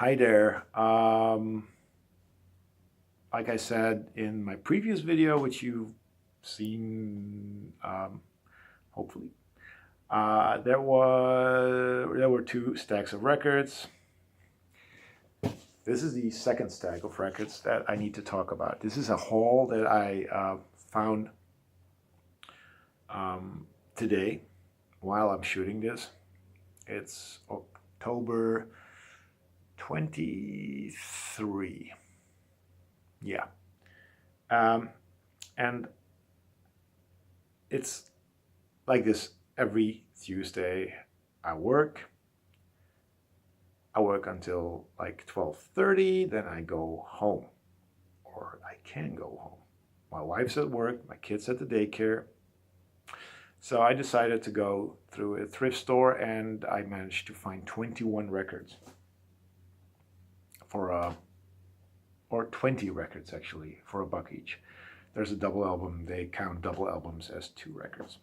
Hi there. Like I said in my previous video, which you've seen, hopefully, there were two stacks of records. This is the second stack of records that I need to talk about. This is a haul that I found today while I'm shooting this. It's October 23. Yeah. And it's like this every Tuesday. I work until like 12:30, then I go home, or I can go home. My wife's at work, my kid's at the daycare. So I decided to go through a thrift store, and I managed to find 21 records or 20 records actually, for $1 each. There's a double album. They count double albums as 2 records.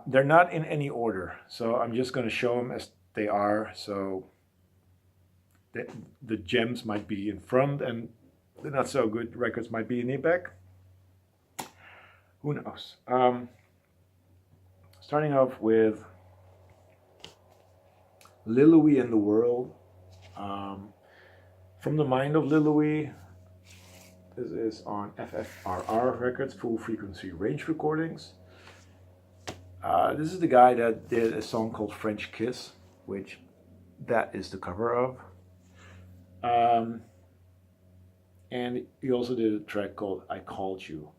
They're not in any order, so I'm just going to show them as they are. So the gems might be in front, and the not so good records might be in the back. Who knows? Starting off with Lil Louis and the World. From the Mind of Lil Louis. This is on FFRR Records, Full Frequency Range Recordings. This is the guy that did a song called French Kiss, which that is the cover of. And he also did a track called I Called You.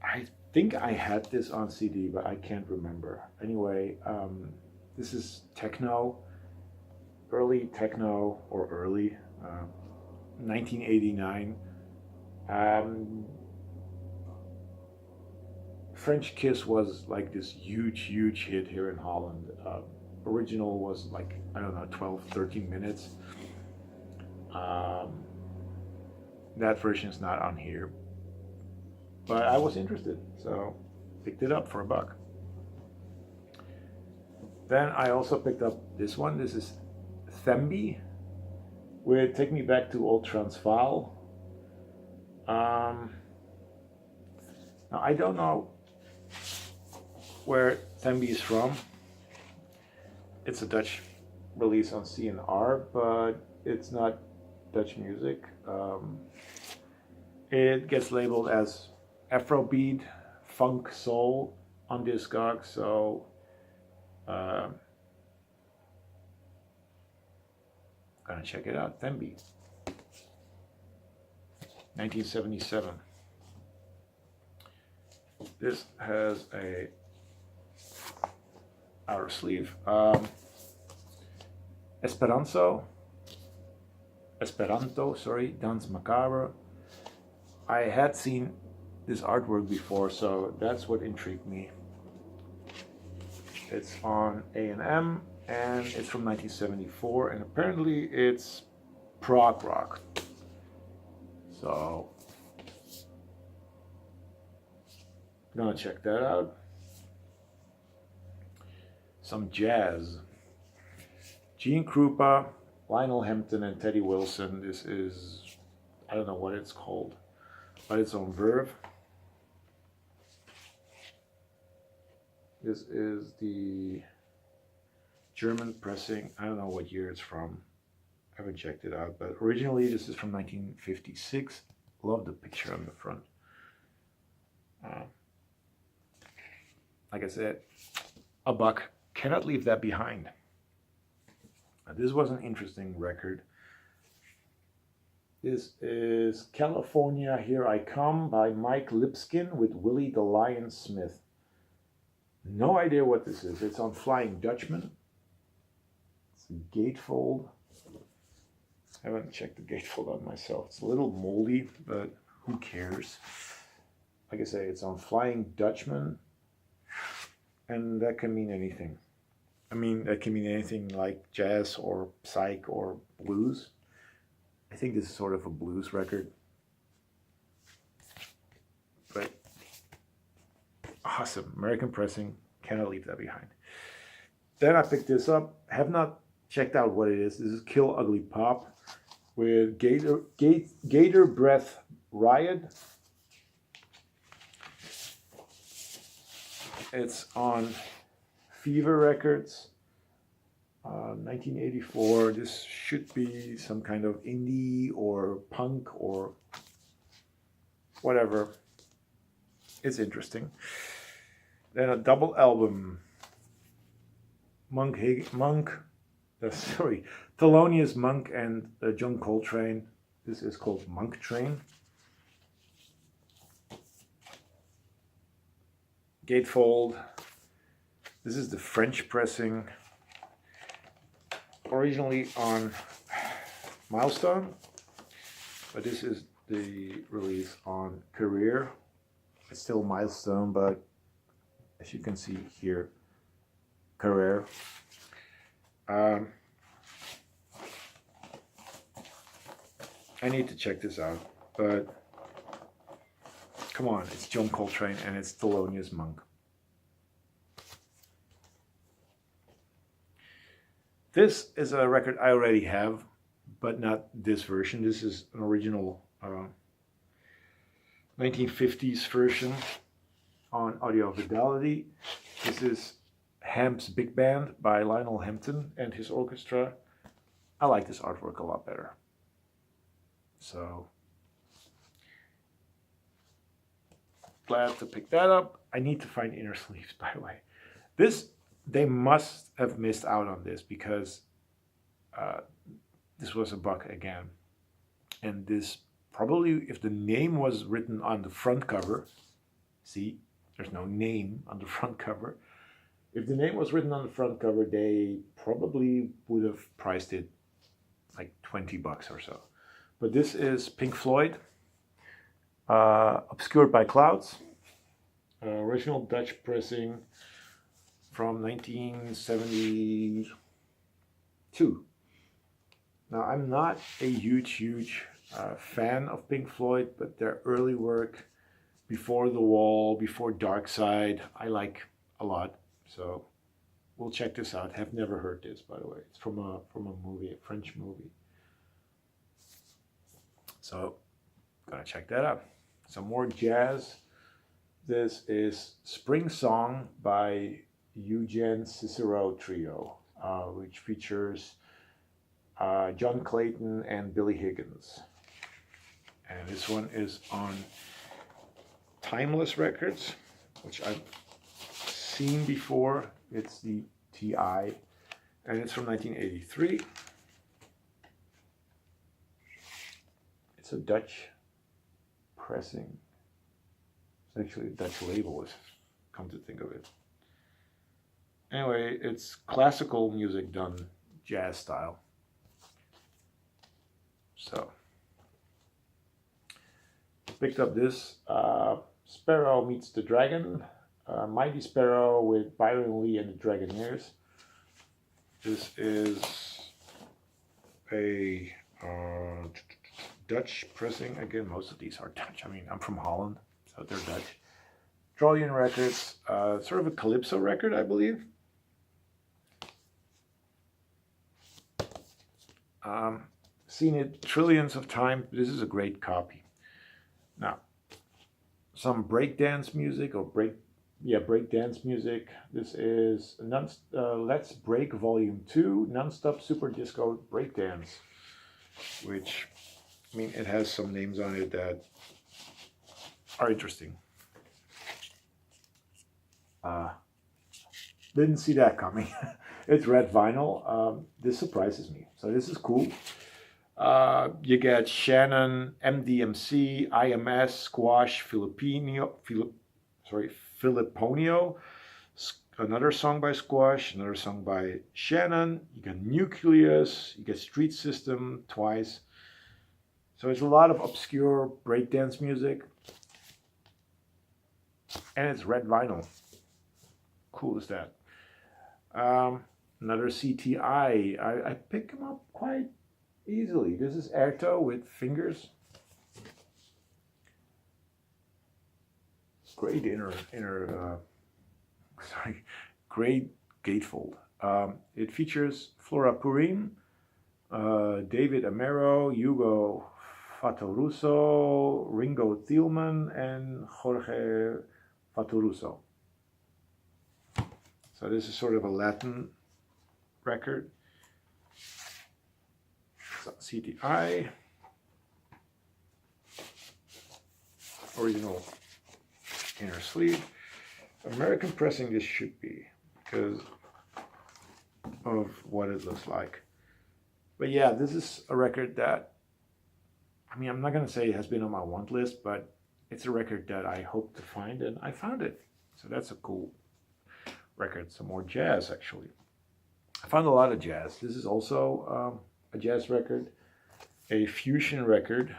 I think I had this on CD, but I can't remember. Anyway, this is techno, early techno, or early 1989. French Kiss was like this huge hit here in Holland. Original was like, I don't know, 12, 13 minutes. That version is not on here, but I was interested, so picked it up for $1. Then I also picked up this one. This is Thembi, with Take Me Back to Old Transvaal. Now I don't know where Thembi is from. It's a Dutch release on CNR, but it's not Dutch music. It gets labeled as Afrobeat, funk, soul on Discogs, so gonna check it out. Thembi, 1977. This has a outer sleeve. Esperanto, sorry, Dance Macabre. I had seen this artwork before, so that's what intrigued me. It's on A&M, and it's from 1974, and apparently it's prog rock. So I'm gonna check that out. Some jazz. Gene Krupa, Lionel Hampton, and Teddy Wilson. This is, I don't know what it's called, but it's on Verve. This is the German pressing. I don't know what year it's from. I haven't checked it out, but originally this is from 1956. Love the picture on the front. Like I said, $1. Cannot leave that behind. Now, this was an interesting record. This is California Here I Come by Mike Lipskin with Willie the Lion Smith. No idea what this is. It's on Flying Dutchman. It's a gatefold. I haven't checked the gatefold on myself. It's a little moldy, but who cares? Like I say, it's on Flying Dutchman, and that can mean anything. I mean, that can mean anything like jazz or psych or blues. I think this is sort of a blues record. But awesome. American pressing. Cannot leave that behind. Then I picked this up. Have not checked out what it is. This is Kill Ugly Pop with Gator Breath Riot. It's on Fever Records, 1984. This should be some kind of indie or punk or whatever. It's interesting. Then a double album. Thelonious Monk and John Coltrane. This is called Monk Train. Gatefold. This is the French pressing. Originally on Milestone, but this is the release on Career. It's still Milestone, but as you can see here, Career. I need to check this out, but come on, it's John Coltrane and it's Thelonious Monk. This is a record I already have, but not this version. This is an original 1950s version on Audio Fidelity. This is Hamp's Big Band by Lionel Hampton and his orchestra. I like this artwork a lot better. So, glad to pick that up. I need to find inner sleeves, by the way. They must have missed out on this because this was a buck again. And this probably, if the name was written on the front cover, see, there's no name on the front cover. If the name was written on the front cover, they probably would have priced it like $20 or so. But this is Pink Floyd, Obscured by Clouds, original Dutch pressing from 1972. Now, I'm not a huge fan of Pink Floyd, but their early work, Before the Wall, Before Dark Side, I like a lot. So we'll check this out. Have never heard this, by the way. It's from a movie, a French movie. So gonna check that out. Some more jazz. This is Spring Song by Eugene Cicero Trio, which features John Clayton and Billy Higgins. And this one is on Timeless Records, which I've seen before. It's the TI, and it's from 1983. It's a Dutch pressing. It's actually a Dutch label, come to think of it. Anyway, it's classical music done jazz style. So, picked up this Sparrow Meets the Dragon, Mighty Sparrow with Byron Lee and the Dragonaires. This is a Dutch pressing. Again, most of these are Dutch. I mean, I'm from Holland, so they're Dutch. Trollian Records, sort of a calypso record, I believe. Seen it trillions of times. This is a great copy. Now, some breakdance music or breakdance music. This is Let's Break Volume 2, Non-Stop Super Disco Breakdance, which, I mean, it has some names on it that are interesting. Didn't see that coming. It's red vinyl. This surprises me. So this is cool. You get Shannon, MDMC, IMS, Squash, Filipponio, another song by Squash, another song by Shannon. You get Nucleus, you get Street System twice. So it's a lot of obscure breakdance music. And it's red vinyl. Cool is that. Another CTI. I pick them up quite easily. This is Erto with Fingers. Great great gatefold. It features Flora Purim, David Amero, Hugo Fatoruso, Ringo Thielman, and Jorge Fatoruso. So this is sort of a Latin record. So CDI. Original inner sleeve. American pressing this should be, because of what it looks like. But yeah, this is a record that, I mean, I'm not going to say it has been on my want list, but it's a record that I hope to find, and I found it. So that's a cool record. Some more jazz, actually. I found a lot of jazz. This is also a jazz record, a fusion record,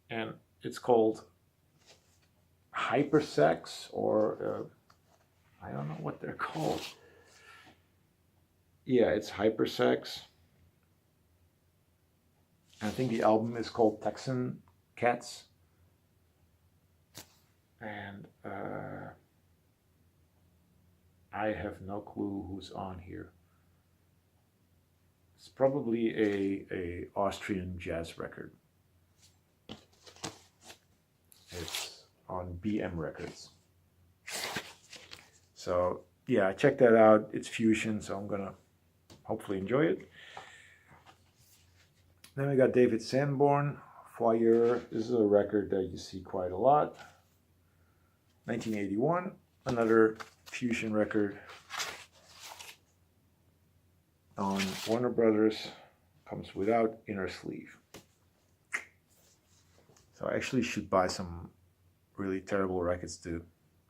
and it's called Hypersex, or I don't know what they're called. Yeah, it's Hypersex. I think the album is called Texan Cats. And I have no clue who's on here. It's probably a Austrian jazz record. It's on BM Records. So yeah, check that out. It's fusion, so I'm gonna hopefully enjoy it. Then we got David Sanborn, Foyer. This is a record that you see quite a lot. 1981, another fusion record on Warner Brothers. Comes without inner sleeve. So I actually should buy some really terrible records to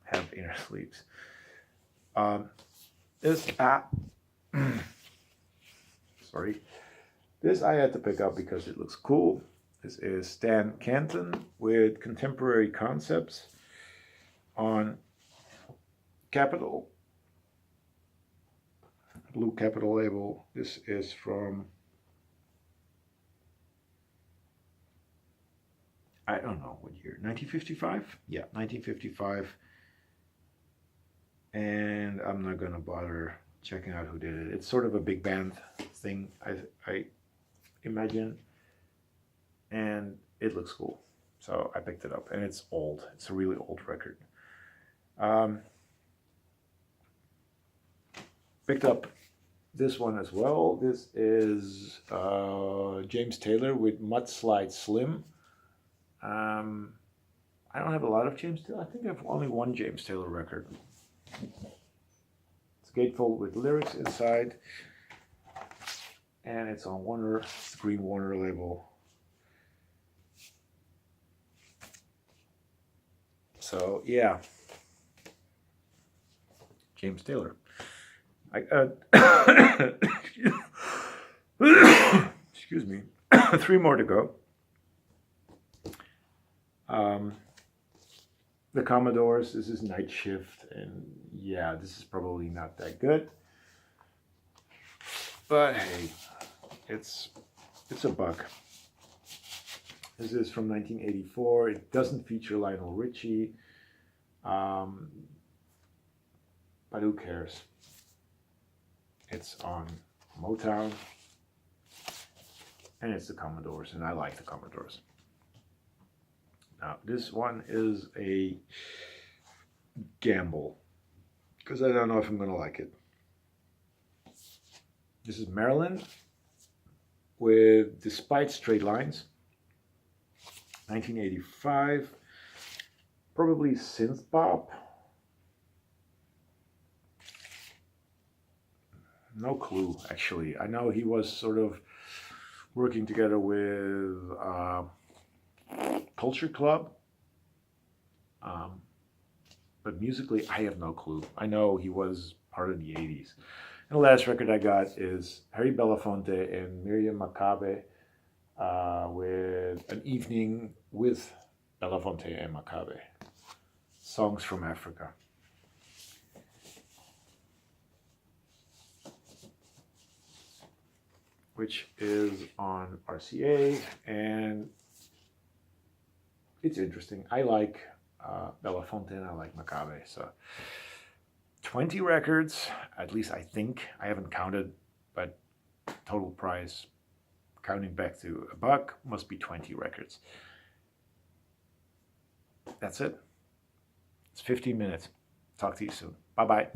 have inner sleeves. This I had to pick up because it looks cool. This is Stan Kenton with Contemporary Concepts on Capitol, Blue Capitol label. This is from, I don't know what year, 1955? Yeah, 1955. And I'm not gonna bother checking out who did it. It's sort of a big band thing, I imagine. And it looks cool. So I picked it up, and it's old. It's a really old record. Picked up this one as well. This is James Taylor with Mudslide Slim. I don't have a lot of James Taylor. I think I have only one James Taylor record. It's gatefold with lyrics inside, and it's on Warner, it's the Green Warner label. So yeah, James Taylor. Excuse me. 3 more to go. The Commodores. This is Night Shift, and yeah, this is probably not that good. But hey, it's a buck. This is from 1984. It doesn't feature Lionel Richie, but who cares? It's on Motown, and it's the Commodores, and I like the Commodores. Now, this one is a gamble, because I don't know if I'm going to like it. This is Maryland with Despite Straight Lines, 1985, probably synth pop. No clue, actually. I know he was sort of working together with Culture Club, but musically I have no clue. I know he was part of the 80s. And the last record I got is Harry Belafonte and Miriam Makeba with An Evening with Belafonte and Makeba. Songs from Africa. Which is on RCA, and it's interesting. I like Belafonte and I like Makeba, so 20 records, at least I think. I haven't counted, but total price, counting back to $1, must be 20 records. That's it. It's 15 minutes. Talk to you soon. Bye-bye.